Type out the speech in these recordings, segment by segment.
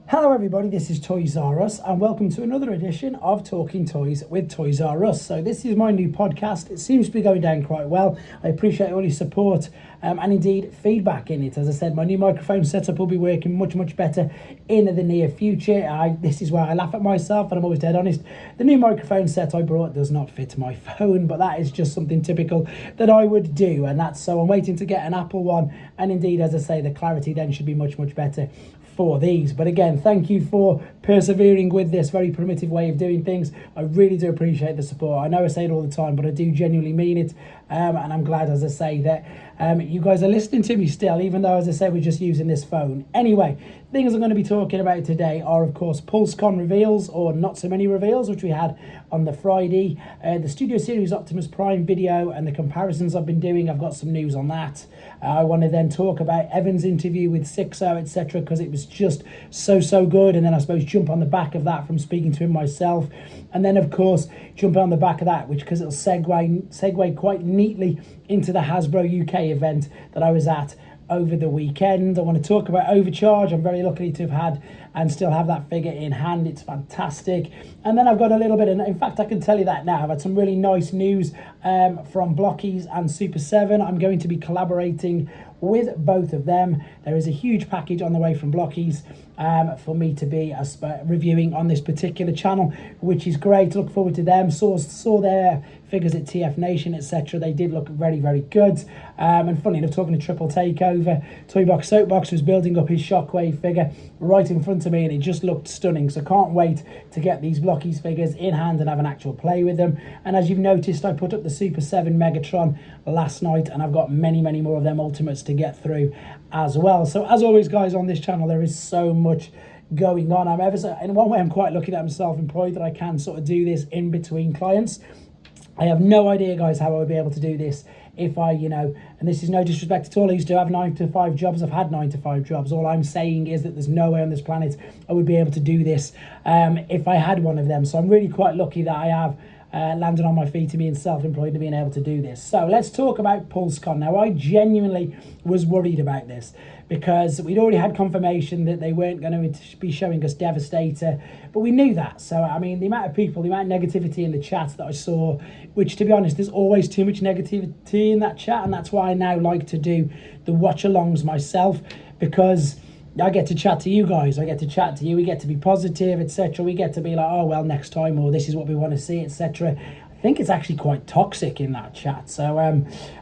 Hello everybody, this is Toys R Us and welcome to another edition of Talking Toys with Toys R Us. So this is my new podcast. It seems to be going down quite well. I appreciate all your support and indeed feedback in it. As I said, my new microphone setup will be working much better in the near future. This is where I laugh at myself and I'm always dead honest. The new microphone set I brought does not fit my phone, but that is just something typical that I would do, and that's so I'm waiting to get an Apple one, and indeed, as I say, the clarity then should be much better for these. But again, thank you for persevering with this very primitive way of doing things. I really do appreciate the support. I know I say it all the time, but I do genuinely mean it, and I'm glad, as I say, that you guys are listening to me still, even though, as I say, we're just using this phone. Anyway, things I'm going to be talking about today are, of course, Pulsecon reveals, or not so many reveals, which we had on the Friday, the Studio Series Optimus Prime video and the comparisons I've been doing. I've got some news on that. I want to then talk about Evan's interview with Sixo, etc., because it was just so good, and then I suppose jump on the back of that from speaking to him myself, and then of course jump on the back of that, which because it'll segue quite neatly into the Hasbro UK event that I was at over the weekend. I want to talk about Overcharge. I'm very lucky to have had and still have that figure in hand. It's fantastic. And then I've got a little bit of, in fact, I can tell you that now, I've had some really nice news from Blockies and Super 7. I'm going to be collaborating with both of them. There is a huge package on the way from Blockies for me to be reviewing on this particular channel, which is great. Look forward to them. Saw their figures at TF Nation, etc. They did look very good. And funny enough, talking to Triple Takeover, Toybox Soapbox was building up his Shockwave figure right in front of me, and it just looked stunning. So can't wait to get these Blockies figures in hand and have an actual play with them. And as you've noticed, I put up the Super 7 Megatron last night, and I've got many more of them Ultimates to get through as well. So as always, guys, on this channel there is so much going on. In one way I'm quite lucky that I'm self-employed, that I can sort of do this in between clients. I have no idea, guys, how I would be able to do this if I, and this is no disrespect at all. I used to have 9-to-5 jobs. I've had 9-to-5 jobs. All I'm saying is that there's no way on this planet I would be able to do this if I had one of them. So I'm really quite lucky that I have landed on my feet and being self-employed and being able to do this. So let's talk about Pulsecon. Now, I genuinely was worried about this because we'd already had confirmation that they weren't going to be showing us Devastator, but we knew that. So, I mean, the amount of people, the amount of negativity in the chat that I saw, which, to be honest, there's always too much negativity in that chat, and that's why I now like to do the watch-alongs myself, because I get to chat to you guys, I get to chat to you, we get to be positive, etc. We get to be like, oh, well, next time, or this is what we want to see, etc. I think it's actually quite toxic in that chat. So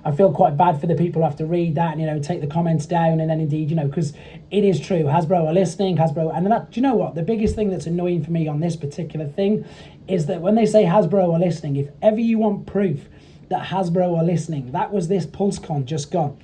I feel quite bad for the people who have to read that and, take the comments down, and then indeed, because it is true, Hasbro are listening, and that, do you know what? The biggest thing that's annoying for me on this particular thing is that when they say Hasbro are listening, if ever you want proof that Hasbro are listening, that was this Pulsecon just gone.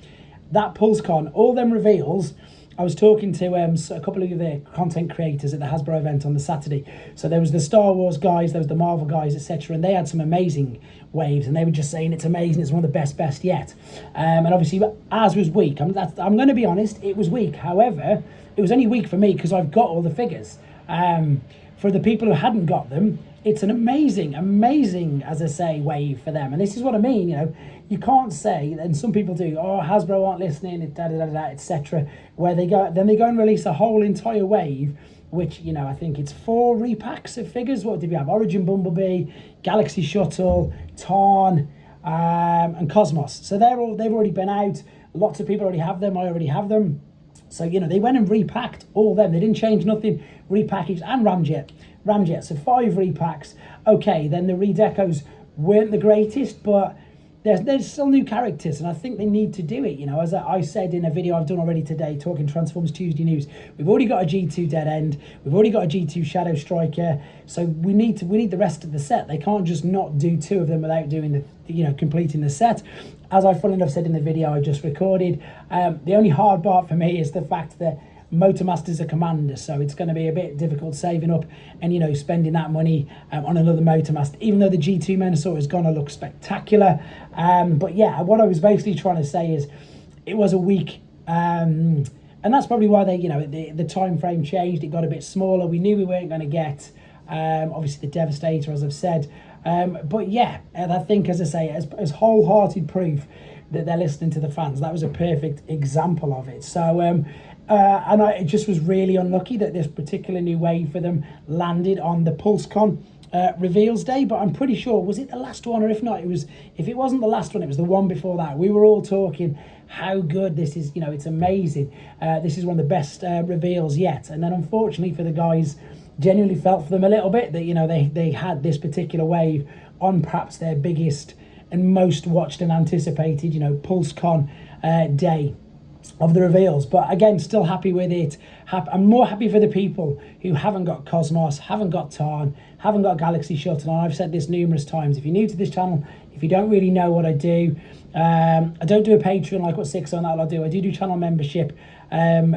That Pulsecon, all them reveals. I was talking to a couple of the content creators at the Hasbro event on the Saturday. So there was the Star Wars guys, there was the Marvel guys, etc. And they had some amazing waves, and they were just saying it's amazing, it's one of the best yet. And obviously, ours was weak. I'm going to be honest, it was weak. However, it was only weak for me because I've got all the figures. For the people who hadn't got them, it's an amazing, as I say, wave for them. And this is what I mean, you can't say, and some people do, oh, Hasbro aren't listening, etc. Where they go and release a whole entire wave, which, I think it's 4 repacks of figures. What did we have? Origin Bumblebee, Galaxy Shuttle, Tarn, and Cosmos. So they've already been out. Lots of people already have them. I already have them. So, they went and repacked all them. They didn't change nothing. Repackaged, and Ramjet. So 5 repacks. Okay, then the redecos weren't the greatest, but there's still new characters, and I think they need to do it. As I said in a video I've done already today, talking Transformers Tuesday News, we've already got a G2 Dead End, we've already got a G2 Shadow Striker, so we need the rest of the set. They can't just not do 2 of them without doing completing the set. As I funnily enough said in the video I just recorded, the only hard part for me is the fact that Motormaster's a commander, so it's going to be a bit difficult saving up and spending that money on another Motormaster, even though the G2 Minosaur is going to look spectacular. But yeah, what I was basically trying to say is it was a week, and that's probably why they the time frame changed. It got a bit smaller. We knew we weren't going to get obviously the Devastator, as I've said, but yeah, and I think, as I say, as wholehearted proof that they're listening to the fans. That was a perfect example of it. So and it just was really unlucky that this particular new wave for them landed on the Pulsecon reveals day. But I'm pretty sure, was it the last one, or if not, if it wasn't the last one, it was the one before that. We were all talking how good this is. You know, it's amazing. This is one of the best reveals yet. And then unfortunately for the guys, genuinely felt for them a little bit that, you know, they had this particular wave on perhaps their biggest and most watched and anticipated, you know, Pulsecon day of the reveals. But again, still happy with it. I'm more happy for the people who haven't got Cosmos, haven't got Tarn, haven't got Galaxy Shuttle. And I've said this numerous times. If you're new to this channel, if you don't really know what I do, I don't do a Patreon like what Sixo and that I do. I do channel membership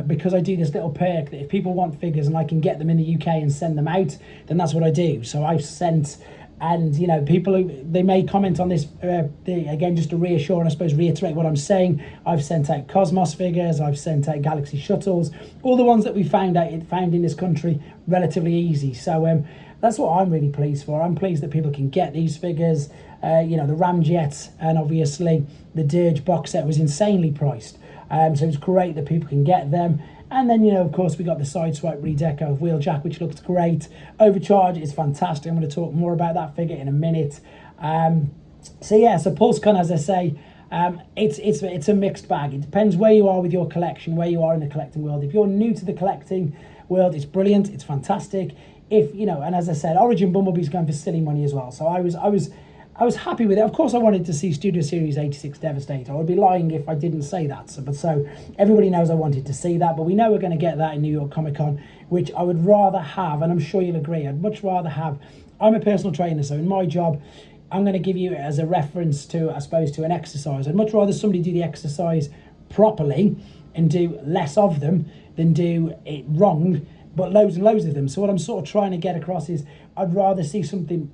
because I do this little perk that if people want figures and I can get them in the UK and send them out, then that's what I do. So I've sent, and you know, people they may comment on this again, just to reassure and I suppose reiterate what I'm saying. I've sent out Cosmos figures, I've sent out Galaxy Shuttles, all the ones that we found in this country relatively easy. So that's what I'm really pleased for. I'm pleased that people can get these figures. You know, the Ramjet and obviously the Dirge box set was insanely priced. So it's great that people can get them. And then, you know, of course, we got the Sideswipe redeco of Wheeljack, which looks great. Overcharge is fantastic. I'm going to talk more about that figure in a minute. So yeah, so Pulsecon, as I say, it's a mixed bag. It depends where you are with your collection, where you are in the collecting world. If you're new to the collecting world, it's brilliant, it's fantastic. If, you know, and as I said, Origin Bumblebee's going for silly money as well. So I was happy with it. Of course, I wanted to see Studio Series 86 Devastator. I would be lying if I didn't say that. So everybody knows I wanted to see that, but we know we're going to get that in New York Comic Con, which I would rather have, and I'm sure you'll agree, I'd much rather have. I'm a personal trainer, so in my job, I'm going to give you it as a reference to, I suppose, to an exercise. I'd much rather somebody do the exercise properly and do less of them than do it wrong, but loads and loads of them. So what I'm sort of trying to get across is I'd rather see something,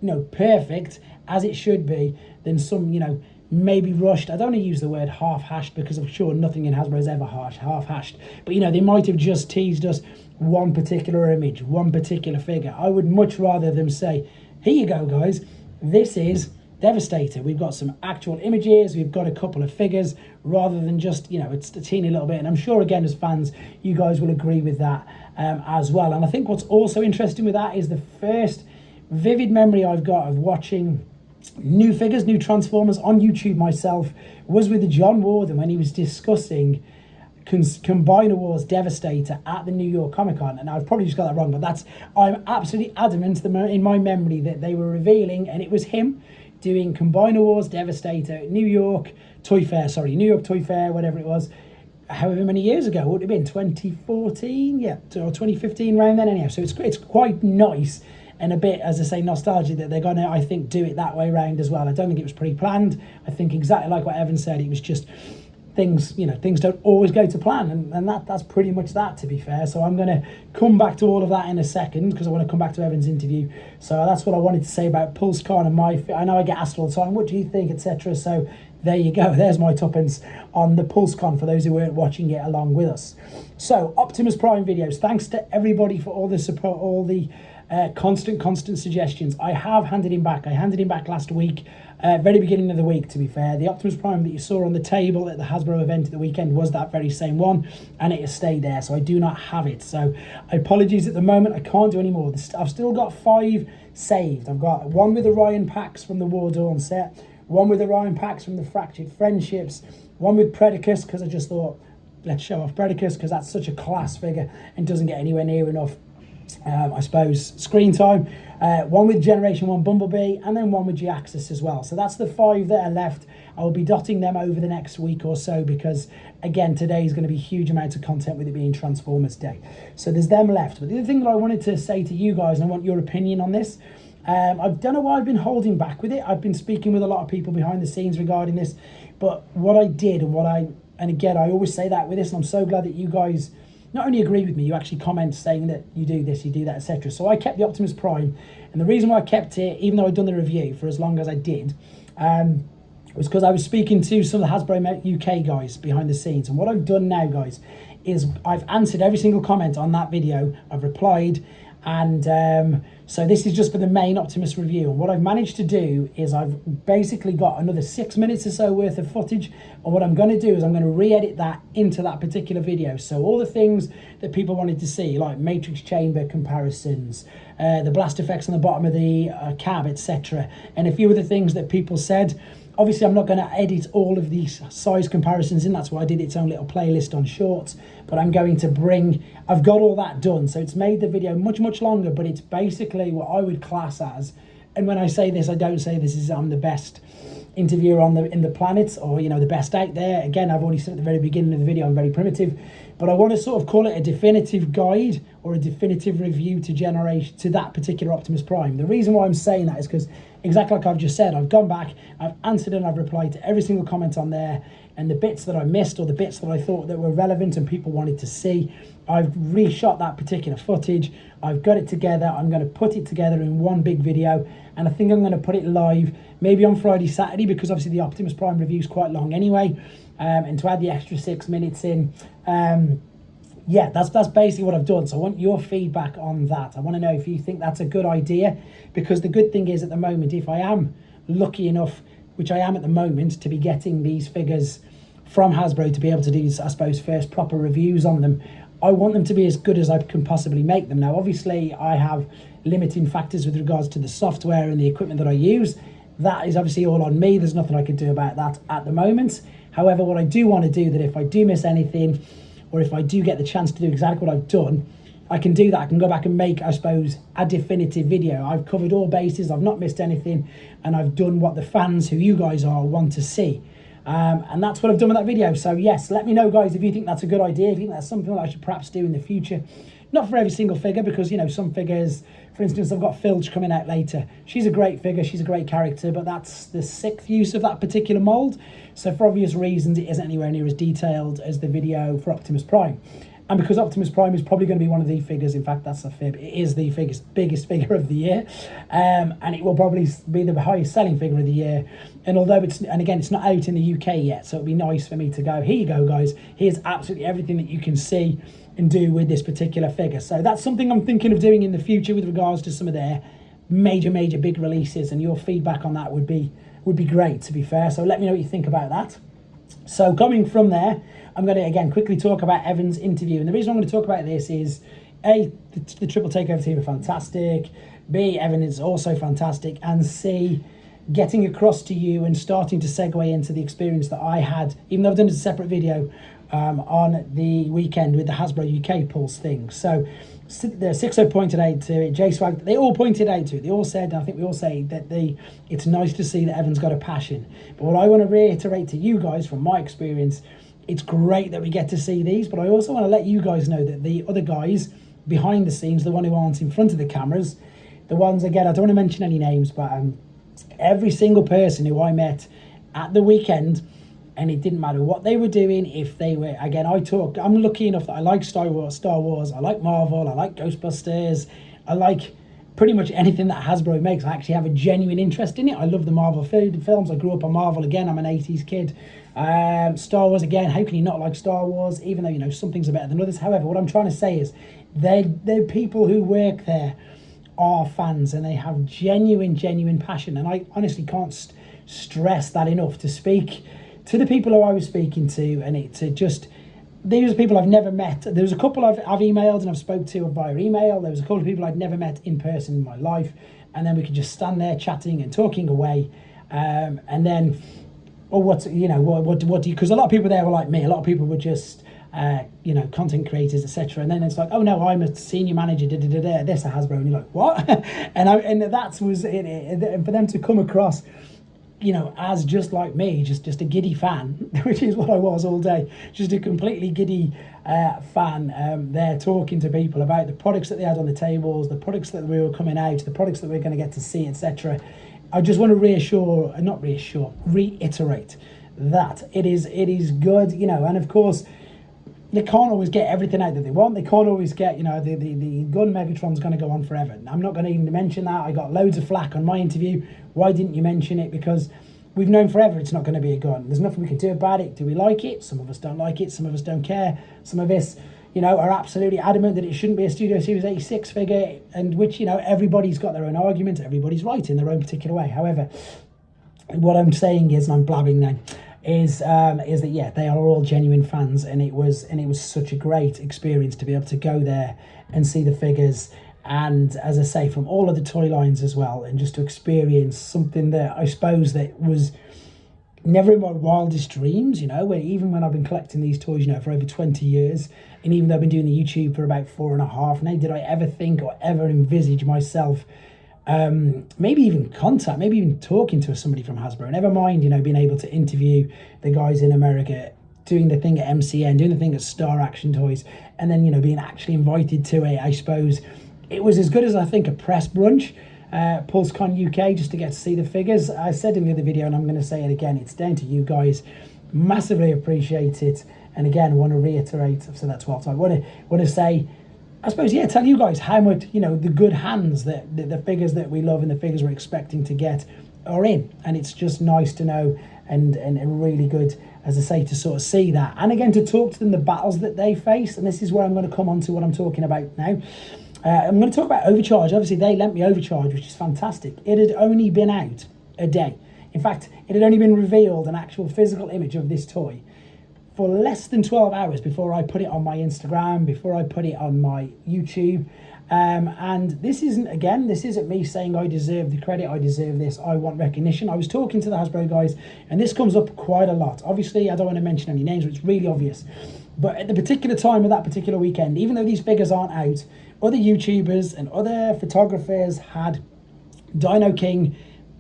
you know, perfect as it should be than some, you know, maybe rushed. I don't want to use the word half-hashed because I'm sure nothing in Hasbro is ever half-hashed. But, you know, they might have just teased us one particular image, one particular figure. I would much rather them say, here you go, guys. This is Devastator. We've got some actual images. We've got a couple of figures rather than just, you know, it's a teeny little bit. And I'm sure, again, as fans, you guys will agree with that as well. And I think what's also interesting with that is the first vivid memory I've got of watching new figures, new Transformers on YouTube myself was with the John Warden when he was discussing Combiner Wars Devastator at the New York Comic Con. And I've probably just got that wrong, but I'm absolutely adamant in my memory that they were revealing, and it was him doing Combiner Wars Devastator New York Toy Fair, whatever it was, however many years ago. Would it have been 2014? Yeah, or 2015, around then anyhow. So it's quite nice and a bit, as I say, nostalgic that they're going to, I think, do it that way round as well. I don't think it was pre-planned. I think exactly like what Evan said, it was just things, you know, things don't always go to plan, and that's pretty much that, to be fair. So I'm going to come back to all of that in a second because I want to come back to Evan's interview. So that's what I wanted to say about Pulsecon and I know I get asked all the time, what do you think, etc. So there you go. There's my tuppence on the Pulsecon for those who weren't watching it along with us. So Optimus Prime videos. Thanks to everybody for all the support, all the constant suggestions. I have handed him back. I handed him back last week, very beginning of the week, to be fair. The Optimus Prime that you saw on the table at the Hasbro event at the weekend was that very same one, and it has stayed there, so I do not have it. So apologies at the moment, I can't do any more. I've still got 5 saved. I've got one with Orion packs from the War Dawn set, one with Orion packs from the Fractured Friendships, one with Predicus, because I just thought, let's show off Predicus, because that's such a class figure and doesn't get anywhere near enough I suppose screen time, one with Generation 1 Bumblebee, and then one with G-Axis as well. So that's the 5 that are left. I will be dotting them over the next week or so because, again, today is going to be huge amounts of content with it being Transformers Day. So there's them left. But the other thing that I wanted to say to you guys, and I want your opinion on this, I don't know why I've been holding back with it. I've been speaking with a lot of people behind the scenes regarding this, but what I did and again, I always say that with this, and I'm so glad that you guys not only agree with me, you actually comment saying that you do this, you do that, etc. So I kept the Optimus Prime, and the reason why I kept it, even though I'd done the review for as long as I did, was because I was speaking to some of the Hasbro UK guys behind the scenes. And what I've done now, guys, is I've answered every single comment on that video. I've replied, And so this is just for the main Optimus review. And what I've managed to do is I've basically got another 6 minutes or so worth of footage. And what I'm going to do is I'm going to re-edit that into that particular video. So all the things that people wanted to see, like matrix chamber comparisons, the blast effects on the bottom of the cab, etc., and a few of the things that people said. Obviously, I'm not going to edit all of these size comparisons in. That's why I did its own little playlist on shorts. But I'm going to I've got all that done. So it's made the video much, much longer, but it's basically what I would class as, and when I say this, I don't say this is I'm the best interviewer in the planet, or, you know, the best out there. Again, I've already said at the very beginning of the video, I'm very primitive, but I want to sort of call it a definitive guide or a definitive review to that particular Optimus Prime. The reason why I'm saying that is because, exactly like I've just said, I've gone back, I've answered and I've replied to every single comment on there, and the bits that I missed or the bits that I thought that were relevant and people wanted to see, I've reshot that particular footage. I've got it together. I'm going to put it together in one big video, and I think I'm going to put it live maybe on Friday, Saturday, because obviously the Optimus Prime review is quite long anyway, and to add the extra 6 minutes in, yeah, that's basically what I've done. So I want your feedback on that. I want to know if you think that's a good idea, because the good thing is at the moment, if I am lucky enough, which I am at the moment, to be getting these figures from Hasbro to be able to do, I suppose, first proper reviews on them, I want them to be as good as I can possibly make them. Now, obviously, I have limiting factors with regards to the software and the equipment that I use. That is obviously all on me. There's nothing I can do about that at the moment. However, what I do want to do, that if I do miss anything, or if I do get the chance to do exactly what I've done, I can do that. I can go back and make, I suppose, a definitive video. I've covered all bases, I've not missed anything, and I've done what the fans, who you guys are, want to see. And that's what I've done with that video. So yes, let me know, guys, if you think that's a good idea, if you think that's something that I should perhaps do in the future. Not for every single figure, because, you know, some figures, for instance, I've got Filch coming out later. She's a great figure, she's a great character, but that's the 6th use of that particular mould. So for obvious reasons, it isn't anywhere near as detailed as the video for Optimus Prime. And because Optimus Prime is probably going to be one of the figures, in fact, that's a fib, it is the biggest figure of the year. And it will probably be the highest selling figure of the year. And although it's not out in the UK yet, so it'd be nice for me to go, here you go, guys, here's absolutely everything that you can see and do with this particular figure. So that's something I'm thinking of doing in the future with regards to some of their major big releases, and your feedback on that would be great, to be fair. So let me know what you think about that. So coming from there, I'm going to again quickly talk about Evan's interview, and the reason I'm going to talk about this is A, the Triple Takeover team are fantastic, B, Evan is also fantastic, and C, getting across to you and starting to segue into the experience that I had, even though I've done a separate video on the weekend with the Hasbro UK Pulse thing. So the Sixo pointed out to it, J-Swag, they all pointed out to it. They all said, and I think we all say, that it's nice to see that Evan's got a passion. But what I want to reiterate to you guys from my experience, it's great that we get to see these, but I also want to let you guys know that the other guys behind the scenes, the one who aren't in front of the cameras, the ones, again, I don't want to mention any names, but every single person who I met at the weekend, and it didn't matter what they were doing, if they were, again, I'm lucky enough that I like Star Wars, I like Marvel, I like Ghostbusters, I like pretty much anything that Hasbro makes. I actually have a genuine interest in it. I love the Marvel films. I grew up on Marvel. Again, I'm an 80s kid. Star Wars, again, how can you not like Star Wars, even though, you know, some things are better than others. However, what I'm trying to say is they're people who work there are fans, and they have genuine passion, and I honestly can't stress that enough, to speak to the people who I was speaking to, and these are people I've never met. There was a couple I've emailed and I've spoke to via email. There was a couple of people I'd never met in person in my life, and then we could just stand there chatting and talking away, and then, or what do you, because a lot of people there were like me, a lot of people were just content creators, etc. And then it's like, oh no, I'm a senior manager, this at Hasbro, and you're like, what? and that was it. And for them to come across, you know, as just like me, just a giddy fan, which is what I was all day, just a completely giddy fan, there talking to people about the products that they had on the tables, the products that were coming out, the products that we're going to get to see, etc. I just want to reiterate that it is good, you know, and of course, they can't always get everything out that they want. They can't always get, you know, the gun Megatron's going to go on forever. I'm not going to even mention that. I got loads of flack on my interview. Why didn't you mention it? Because we've known forever it's not going to be a gun. There's nothing we can do about it. Do we like it? Some of us don't like it. Some of us don't care. Some of us, you know, are absolutely adamant that it shouldn't be a Studio Series 86 figure, and which, you know, everybody's got their own argument, everybody's right in their own particular way. However, what I'm saying is, and I'm blabbing now, is that, yeah, they are all genuine fans, and it was such a great experience to be able to go there and see the figures, and as I say, from all of the toy lines as well, and just to experience something that I suppose that was never in my wildest dreams, you know, where even when I've been collecting these toys, you know, for over 20 years, and even though I've been doing the YouTube for about 4.5 now, did I ever think or ever envisage myself maybe even talking to somebody from Hasbro, never mind, you know, being able to interview the guys in America, doing the thing at MCN, doing the thing at Star Action Toys, and then, you know, being actually invited to I suppose it was as good as, I think, a press brunch, Pulsecon UK, just to get to see the figures. I said in the other video, and I'm going to say it again, it's down to you guys. Massively appreciate it. And again, I want to reiterate, I've said that 12 times, I want to say, I suppose, yeah, tell you guys how much, you know, the good hands that the figures that we love and the figures we're expecting to get are in. And it's just nice to know, and really good, as I say, to sort of see that. And again, to talk to them, the battles that they face. And this is where I'm going to come on to what I'm talking about now. I'm going to talk about Overcharge. Obviously, they lent me Overcharge, which is fantastic. It had only been out a day. In fact, it had only been revealed, an actual physical image of this toy, for less than 12 hours before I put it on my Instagram, before I put it on my YouTube. And this isn't me saying I deserve the credit, I deserve this, I want recognition. I was talking to the Hasbro guys, and this comes up quite a lot. Obviously, I don't want to mention any names, but it's really obvious. But at the particular time of that particular weekend, even though these figures aren't out, other YouTubers and other photographers had Dino King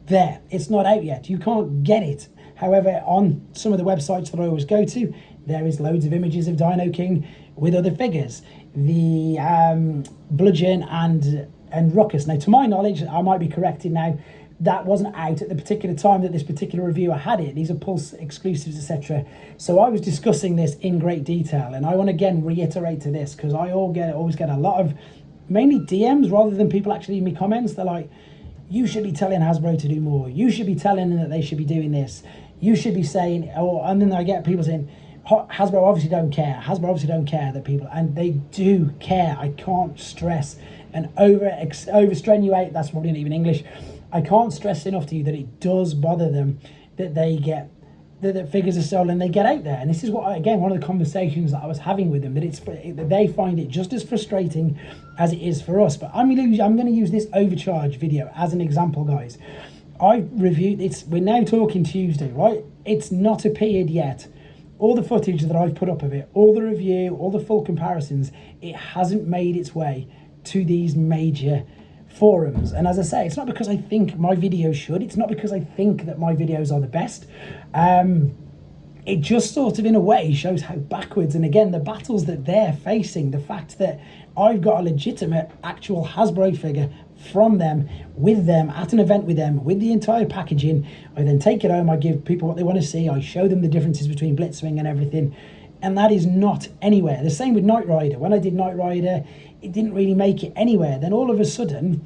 there. It's not out yet. You can't get it. However, on some of the websites that I always go to, there is loads of images of Dino King with other figures. The Bludgeon and Ruckus. Now, to my knowledge, I might be corrected now, that wasn't out at the particular time that this particular reviewer had it. These are Pulse exclusives, etc. So I was discussing this in great detail, and I want to again reiterate to this, because I always get a lot of mainly DMs rather than people actually in me comments. They're like, you should be telling Hasbro to do more. You should be telling them that they should be doing this. You should be saying, and then I get people saying, Hasbro obviously don't care. Hasbro obviously don't care that people, and they do care. I can't stress and overstrenuate. That's probably not even English. I can't stress enough to you that it does bother them that they get that figures are sold and they get out there. And this is what, again, one of the conversations that I was having with them, that they find it just as frustrating as it is for us. But I'm going to use this Overcharge video as an example, guys. I reviewed it. We're now talking Tuesday, right? It's not appeared yet. All the footage that I've put up of it, all the review, all the full comparisons, it hasn't made its way to these major forums. And as I say, it's not because I think my videos should, it's not because I think that my videos are the best. It just sort of, in a way, shows how backwards, and again, the battles that they're facing, the fact that I've got a legitimate actual Hasbro figure from them, with them, at an event with them, with the entire packaging. I then take it home, I give people what they want to see, I show them the differences between Blitzwing and everything, and that is not anywhere. The same with Knight Rider. When I did Knight Rider, it didn't really make it anywhere. Then all of a sudden,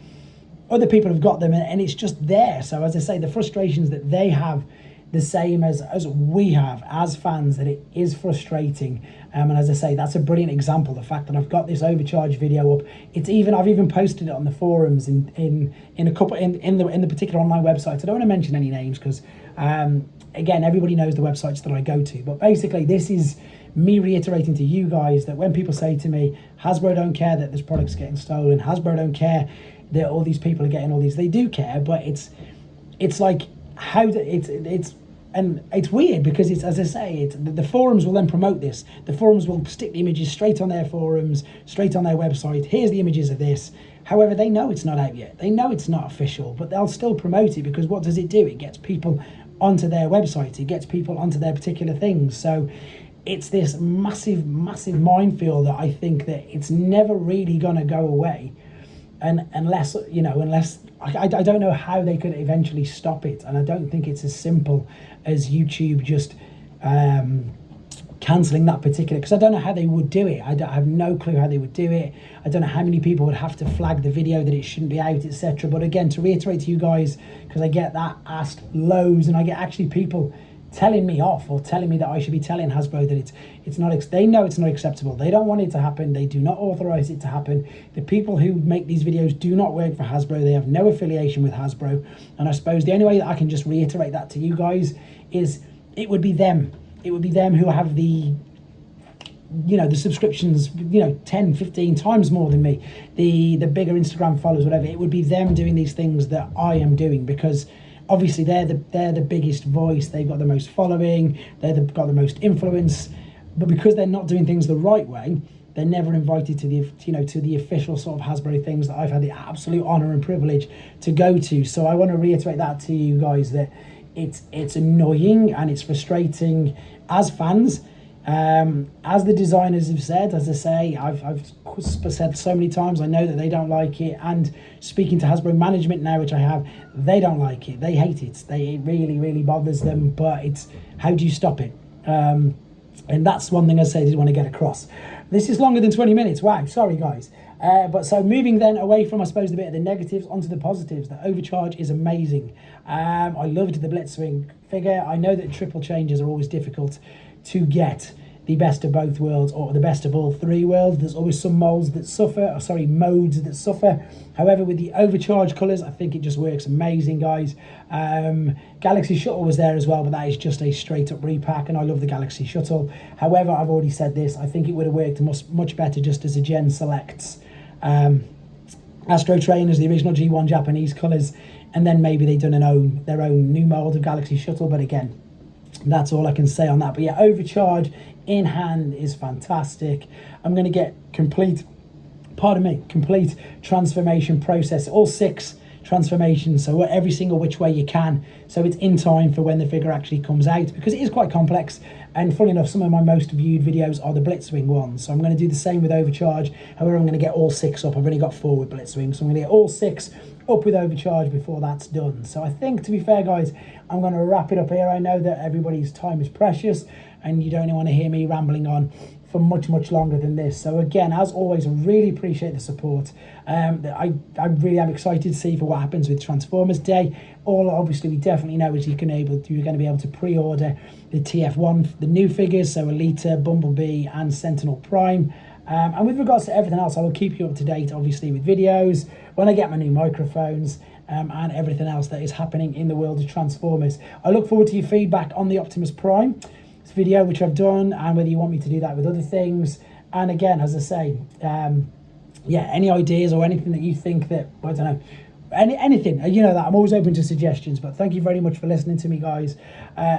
other people have got them, and it's just there. So as I say, the frustrations that they have, the same as we have as fans, that it is frustrating. And as I say, that's a brilliant example. The fact that I've got this Overcharge video up. I've even posted it on the forums in a couple in the particular online websites. I don't want to mention any names because again, everybody knows the websites that I go to. But basically, this is me reiterating to you guys that when people say to me, Hasbro don't care that this product's getting stolen, Hasbro don't care that all these people are getting all these, they do care. But it's like how and it's weird because it's, as I say, the forums will then promote this. The forums will stick the images straight on their forums, straight on their website. Here's the images of this. However, they know it's not out yet. They know it's not official, but they'll still promote it because what does it do? It gets people onto their website. It gets people onto their particular things. So it's this massive, massive minefield that I think that it's never really going to go away. And unless I don't know how they could eventually stop it. And I don't think it's as simple as YouTube just cancelling that particular, because I don't know how they would do it. I have no clue how they would do it. I don't know how many people would have to flag the video that it shouldn't be out, etc. But again, to reiterate to you guys, because I get that asked loads, and I get actually people telling me off or telling me that I should be telling Hasbro that it's not. They know it's not acceptable. They don't want it to happen. They do not authorize it to happen. The people who make these videos do not work for Hasbro. They have no affiliation with Hasbro. And I suppose the only way that I can just reiterate that to you guys is it would be them. It would be them who have the subscriptions, 10, 15 times more than me, the bigger Instagram followers, whatever. It would be them doing these things that I am doing, because obviously they're the biggest voice. They've got the most following. They've got the most influence. But because they're not doing things the right way, they're never invited to the official sort of Hasbro things that I've had the absolute honor and privilege to go to. So I want to reiterate that to you guys, that it's annoying and it's frustrating as fans. As the designers have said, as I say, I've said so many times, I know that they don't like it, and speaking to Hasbro management now, which I have, they don't like it, they hate it, it really, really bothers them, but it's, how do you stop it? And that's one thing I say I did want to get across. This is longer than 20 minutes, wow, sorry guys. But so moving then away from, I suppose, the bit of the negatives onto the positives, the Overcharge is amazing. I loved the Blitzwing figure. I know that triple changes are always difficult to get the best of both worlds or the best of all three worlds. There's always some modes that suffer. However, with the Overcharge colours, I think it just works amazing, guys. Galaxy Shuttle was there as well, but that is just a straight up repack, and I love the Galaxy Shuttle. However, I've already said this, I think it would have worked much better just as a Gen Selects. Astro Trainers, the original G1 Japanese colours, and then maybe they've done their own new mould of Galaxy Shuttle, but again, that's all I can say on that. But yeah, Overcharge in hand is fantastic. I'm going to get complete transformation process, all 6 transformations, so every single which way you can, so it's in time for when the figure actually comes out, because it is quite complex. And funny enough, some of my most viewed videos are the Blitzwing ones, so I'm going to do the same with Overcharge. However, I'm going to get all 6 up. I've only got 4 with Blitzwing, so I'm going to get all 6 up with Overcharge before that's done. So I think, to be fair guys, I'm going to wrap it up here. I know that everybody's time is precious and you don't want to hear me rambling on for much longer than this. So again, as always, I really appreciate the support. I really am excited to see for what happens with Transformers Day. All obviously we definitely know is you're going to be able to pre-order the TF1, the new figures, so Alita, Bumblebee and Sentinel Prime. And with regards to everything else, I will keep you up to date, obviously, with videos, when I get my new microphones, and everything else that is happening in the world of Transformers. I look forward to your feedback on the Optimus Prime video, which I've done, and whether you want me to do that with other things. And again, as I say, yeah, any ideas or anything that you think that, I don't know, anything, that I'm always open to suggestions. But thank you very much for listening to me, guys.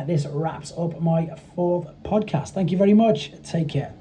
This wraps up my 4th podcast. Thank you very much. Take care.